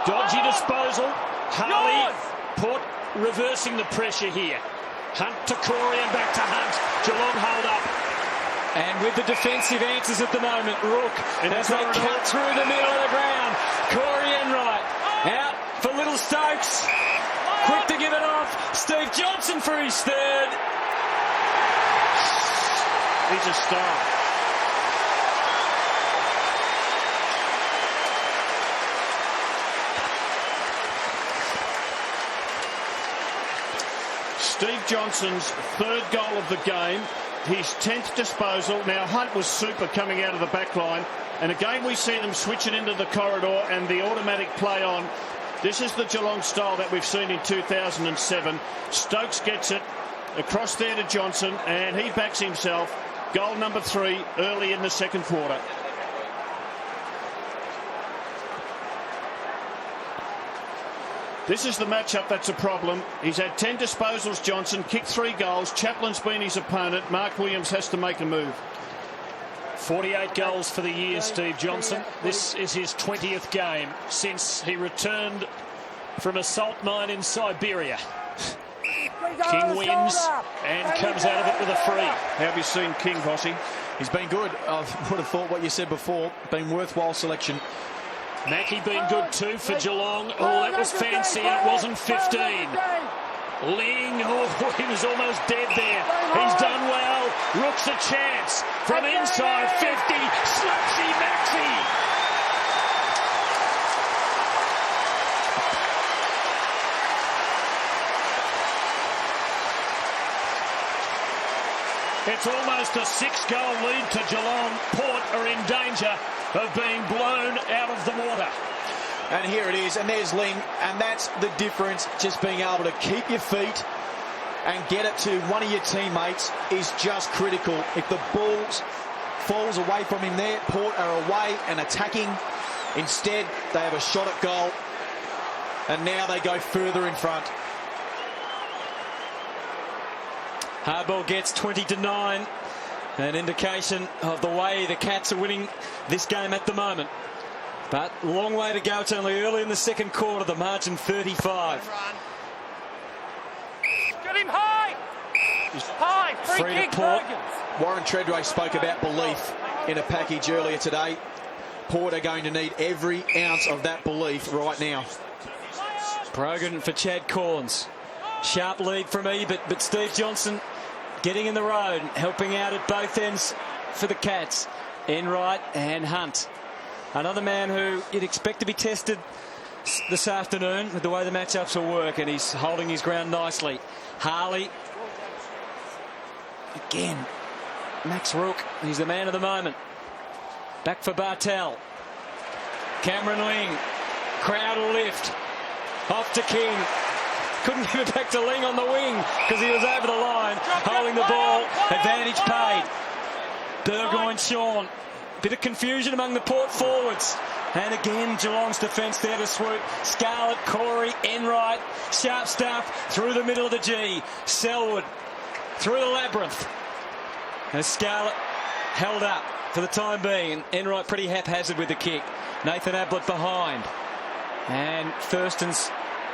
Dodgy disposal. Harley, Port reversing the pressure here. Hunt to Corey and back to Hunt. Geelong hold up. And with the defensive answers at the moment, Rook, as they cut through the middle of the ground. Corey Enright out for Little Stokes. Quick to give it off. Steve Johnson for his third. He's a star. Steve Johnson's third goal of the game, his 10th disposal. Now Hunt was super coming out of the back line, and again we see them switch it into the corridor and the automatic play on. This is the Geelong style that we've seen in 2007. Stokes gets it across there to Johnson, and he backs himself. Goal number 3 early in the second quarter. This is the matchup that's a problem. He's had 10 disposals, Johnson, kicked 3 goals. Chaplin's been his opponent. Mark Williams has to make a move. 48 goals for the year, Steve Johnson. This is his 20th game since he returned from a salt mine in Siberia. King wins and comes out of it with a free. How have you seen King, Vossi? He's been good. I would have thought what you said before. Been worthwhile selection. Mackie been good too for Geelong. Oh, that was fancy, and it wasn't 15. Ling, oh, he was almost dead there. He's done well. Rook's a chance from inside 50. Slapsy Maxi. It's almost a 6-goal lead to Geelong. Port are in danger of being blown out of the water. And here it is, and there's Ling, and that's the difference. Just being able to keep your feet and get it to one of your teammates is just critical. If the ball falls away from him there, Port are away and attacking. Instead, they have a shot at goal, and now they go further in front. Hardball gets 20-9. An indication of the way the Cats are winning this game at the moment. But long way to go. It's only early in the second quarter. The margin 35. Get him high. High. Free kick. Port. Warren Treadway spoke about belief in a package earlier today. Port are going to need every ounce of that belief right now. Brogan for Chad Corns. Sharp lead from Ebert, but Steve Johnson getting in the road, helping out at both ends for the Cats. Enright and Hunt. Another man who you'd expect to be tested this afternoon with the way the matchups will work, and he's holding his ground nicely. Harley. Again, Max Rook, he's the man of the moment. Back for Bartel. Cameron Ling. Crowd will lift. Off to King. Couldn't give it back to Ling on the wing because he was over the line, holding the ball. Advantage paid. Burgoyne, Sean. Bit of confusion among the Port forwards. And again, Geelong's defence there to swoop. Scarlett, Corey, Enright. Sharp stuff through the middle of the G. Selwood through the labyrinth. And Scarlett held up for the time being. Enright pretty haphazard with the kick. Nathan Ablett behind. And Thurston's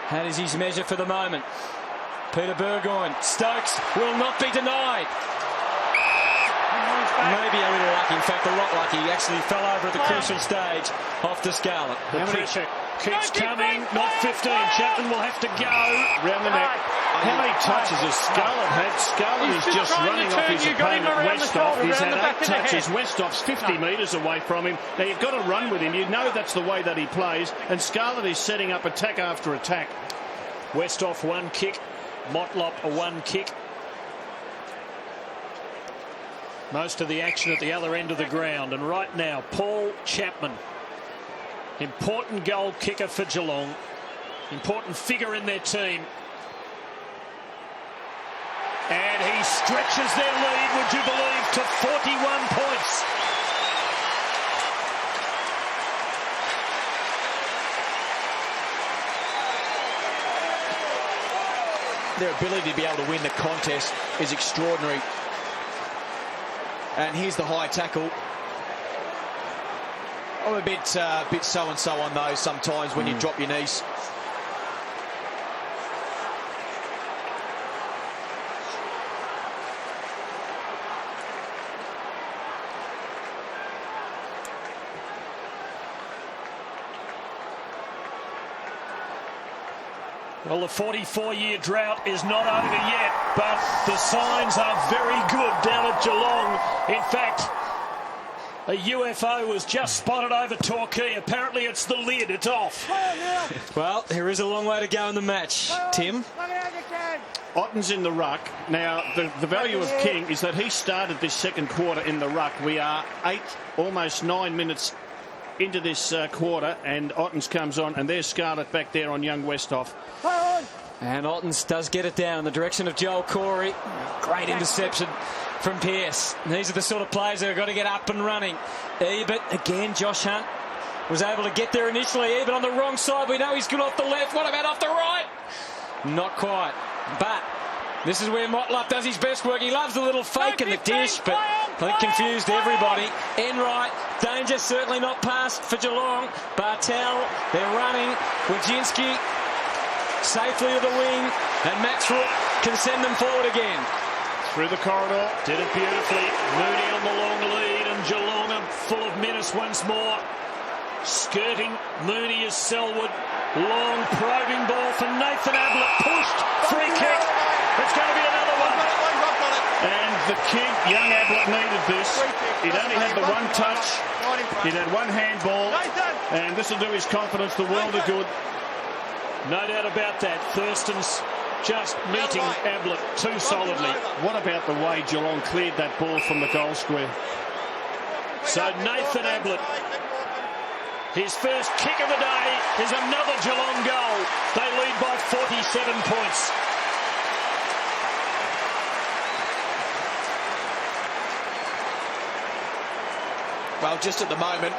had his measure for the moment. Peter Burgoyne. Stokes will not be denied. Maybe a little lucky. In fact, a lot lucky. He actually fell over at the crucial stage off to Scarlett. The pressure keeps coming. Not 15. Chapman will have to go. Round the neck. How many touches has Scarlett had? Scarlett is just running off his opponent, Westhoff. He's had 8 touches. Westhoff's 50 metres away from him. Now, you've got to run with him. You know that's the way that he plays. And Scarlett is setting up attack after attack. Westhoff 1 kick. Motlop a 1 kick. Most of the action at the other end of the ground. And right now, Paul Chapman. Important goal kicker for Geelong. Important figure in their team. And he stretches their lead, would you believe, to 41 points. Their ability to be able to win the contest is extraordinary. And here's the high tackle. I'm a bit so-and-so on those sometimes when you drop your knees. Well, the 44-year drought is not over yet, but the signs are very good down at Geelong. In fact, a UFO was just spotted over Torquay. Apparently it's the lid, it's off. Well, there is a long way to go in the match, Tim. Otten's in the ruck. Now, the value of King is that he started this second quarter in the ruck. We are almost 9 minutes into this quarter, and Ottens comes on, and there's Scarlett back there on young Westhoff. And Ottens does get it down in the direction of Joel Corey. Great interception from Pearce. These are the sort of players that have got to get up and running. Ebert, again, Josh Hunt was able to get there initially. Ebert on the wrong side. We know he's good off the left. What about off the right? Not quite. But this is where Motlop does his best work. He loves the little fake in the dish, but I think confused everybody. Enright, danger, certainly not past for Geelong. Bartel, they're running. Wojcinski safely to the wing, and Max Rook can send them forward again. Through the corridor. Did it beautifully. Mooney on the long lead, and Geelong are full of menace once more. Skirting Mooney is Selwood. Long probing ball for Nathan Ablett. Pushed. Free kick. It's going to be another one. And the kid, young Ablett, needed this. He'd only had the one touch. He'd had one handball. And this will do his confidence the world of good. No doubt about that. Thurston's just meeting Ablett too solidly. What about the way Geelong cleared that ball from the goal square? So Nathan Ablett, his first kick of the day is another Geelong goal. They lead by 47 points. Well, just at the moment,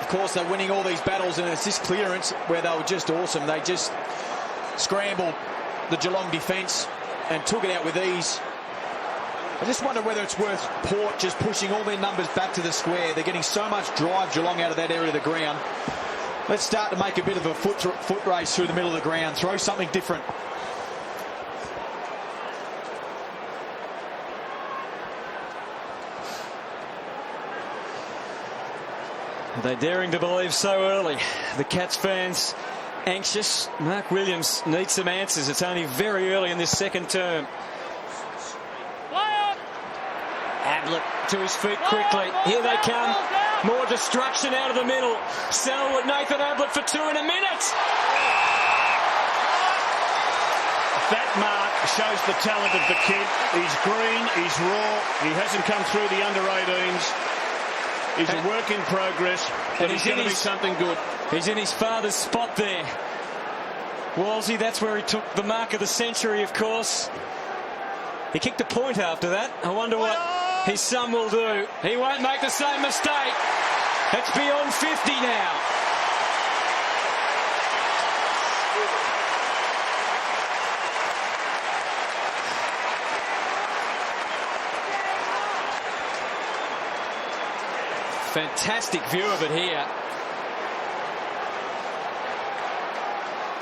of course, they're winning all these battles, and it's this clearance where they were just awesome. They just scrambled the Geelong defence and took it out with ease. I just wonder whether it's worth Port just pushing all their numbers back to the square. They're getting so much drive, Geelong, out of that area of the ground. Let's start to make a bit of a foot race through the middle of the ground. Throw something different. Are they daring to believe so early? The Cats fans anxious. Mark Williams needs some answers. It's only very early in this second term. Ablett to his feet quickly. Here they come. More destruction out of the middle. Selwood, Nathan Ablett for 2 in a minute. That mark shows the talent of the kid. He's green, he's raw, he hasn't come through the under-18s. He's a work in progress, but he's going to be something good. He's in his father's spot there. Wolsey, that's where he took the mark of the century, of course. He kicked a point after that. I wonder what his son will do. He won't make the same mistake. It's beyond 50 now. Fantastic view of it here.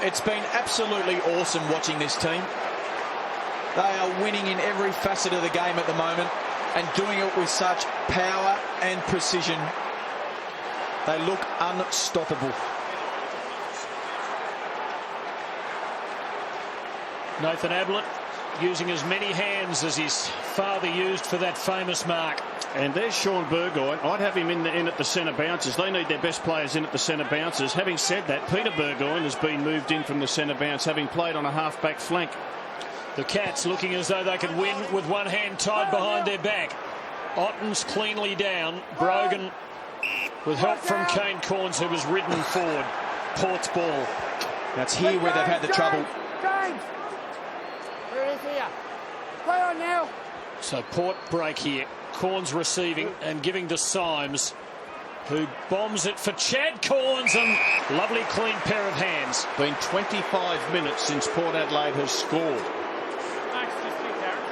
It's been absolutely awesome watching this team. They are winning in every facet of the game at the moment and doing it with such power and precision. They look unstoppable. Nathan Ablett using as many hands as his father used for that famous mark. And there's Sean Burgoyne. I'd have him in at the centre bounces. They need their best players in at the centre bounces. Having said that, Peter Burgoyne has been moved in from the centre bounce, having played on a half-back flank. The Cats looking as though they could win with one hand tied behind their back. Otten's cleanly down. Brogan with help from Kane Corns, who was ridden forward. Port's ball. That's here where they've had the trouble. Play on now. So Port break here. Corns receiving and giving to Symes, who bombs it for Chad Corns, and lovely clean pair of hands. Been 25 minutes since Port Adelaide has scored. Max, just leave Darren.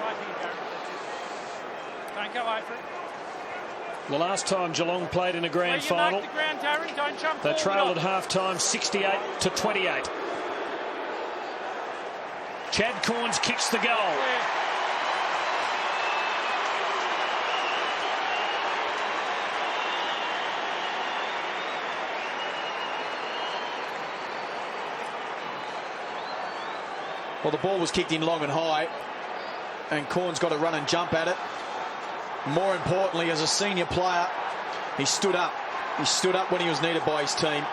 Right here, Darren. Don't go over it. The last time Geelong played in a grand final, they trailed at half-time 68-28. Chad Corns kicks the goal. Well, the ball was kicked in long and high, and Corns got to run and jump at it. More importantly, as a senior player, he stood up. He stood up when he was needed by his team.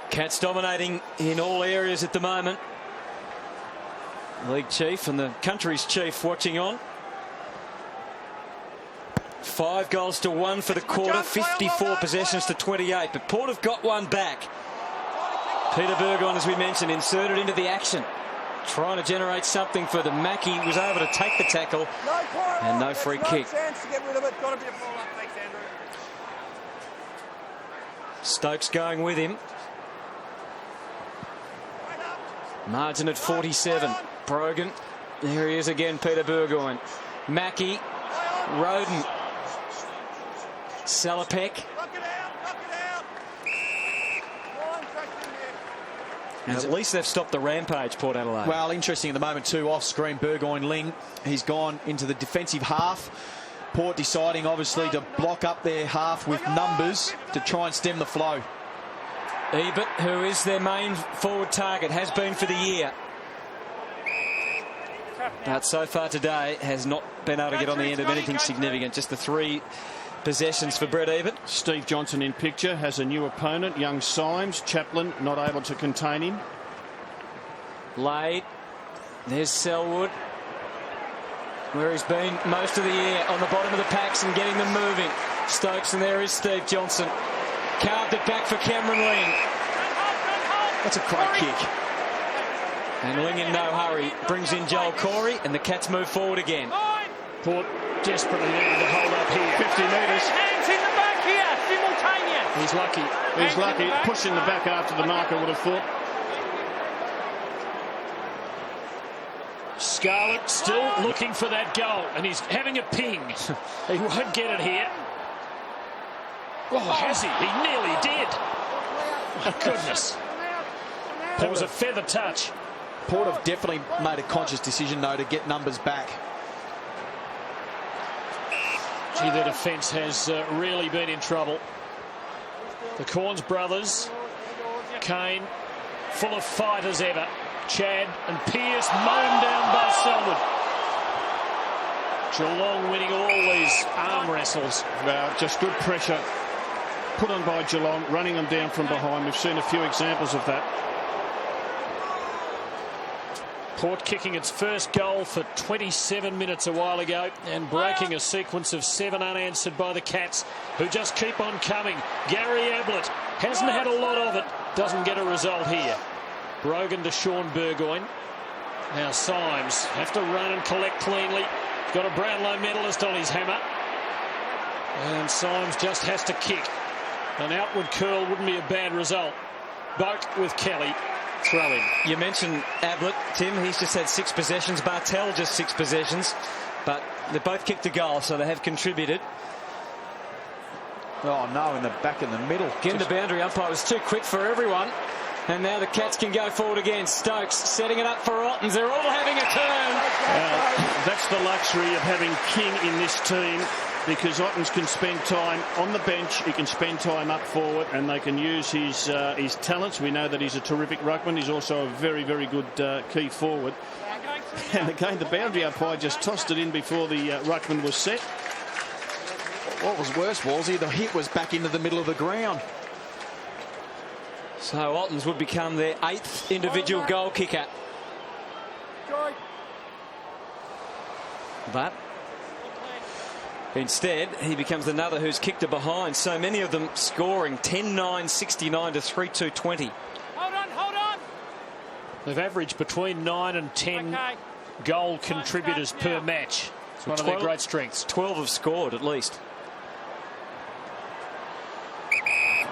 Cats dominating in all areas at the moment. League chief and the country's chief watching on. 5 goals to 1 for the quarter, 54 possessions to 28, but Port have got one back. Peter Burgoyne, as we mentioned, inserted into the action, trying to generate something for them. Mackey was able to take the tackle and no free kick. Stokes going with him. Margin at 47. Brogan. There he is again, Peter Burgoyne. Mackey. Roden. Salopek. And at least they've stopped the rampage, Port Adelaide. Well, interesting at the moment too, off screen, Burgoyne Ling. He's gone into the defensive half. Port deciding obviously to block up their half with numbers to try and stem the flow. Ebert, who is their main forward target, has been for the year, but so far today has not been able to get on the end of anything significant. Just the 3 possessions for Brett Ebert. Steve Johnson in picture has a new opponent, young Symes. Chaplin not able to contain him. Laid. There's Selwood, where he's been most of the year, on the bottom of the packs and getting them moving. Stokes, and there is Steve Johnson. Carved it back for Cameron Ling. That's a great kick. And Ling in no hurry brings in Joel Corey, and the Cats move forward again. Port desperately needing to hold up here. 50 metres. Hands in the back here, simultaneous. He's lucky. He's lucky. Push in the back after the mark, I would have thought. Scarlett still looking for that goal, and he's having a ping. He won't get it here. Oh, has he? He nearly did. Oh, goodness. That was a feather touch. Port have definitely made a conscious decision, though, to get numbers back. Gee, their defence has really been in trouble. The Corns brothers, Kane, full of fight as ever. Chad and Pearce mown down by Selwood. Geelong winning all these arm wrestles. Well, just good pressure put on by Geelong, running them down from behind. We've seen a few examples of that. Port kicking its first goal for 27 minutes a while ago and breaking a sequence of 7 unanswered by the Cats, who just keep on coming. Gary Ablett hasn't had a lot of it, doesn't get a result here. Brogan to Sean Burgoyne. Now Symes have to run and collect cleanly. Got a Brownlow medalist on his hammer. And Symes just has to kick. An outward curl wouldn't be a bad result. Boak with Kelly. Throw in. You mentioned Ablett, Tim. He's just had 6 possessions. Bartel just 6 possessions. But they both kicked a goal, so they have contributed. Oh, no, in the back in the middle. Again, the boundary umpire was too quick for everyone. And now the Cats can go forward again. Stokes setting it up for Ottens. They're all having a turn. That's the luxury of having King in this team, because Ottens can spend time on the bench, he can spend time up forward, and they can use his talents. We know that he's a terrific ruckman. He's also a very, very good key forward. And again, the boundary umpire just tossed it in before the ruckman was set. What was worse, Walsey, the hit was back into the middle of the ground. So Ottens would become their 8th individual goal kicker. But instead, he becomes another who's kicked it behind. So many of them scoring 10-9, 69 to 3-2, 20. Hold on. They've averaged between 9 and 10 goal contributors per match. It's one of their great strengths. 12 have scored at least.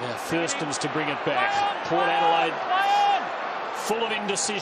Yeah, Thurston's to bring it back. Port Adelaide full of indecision.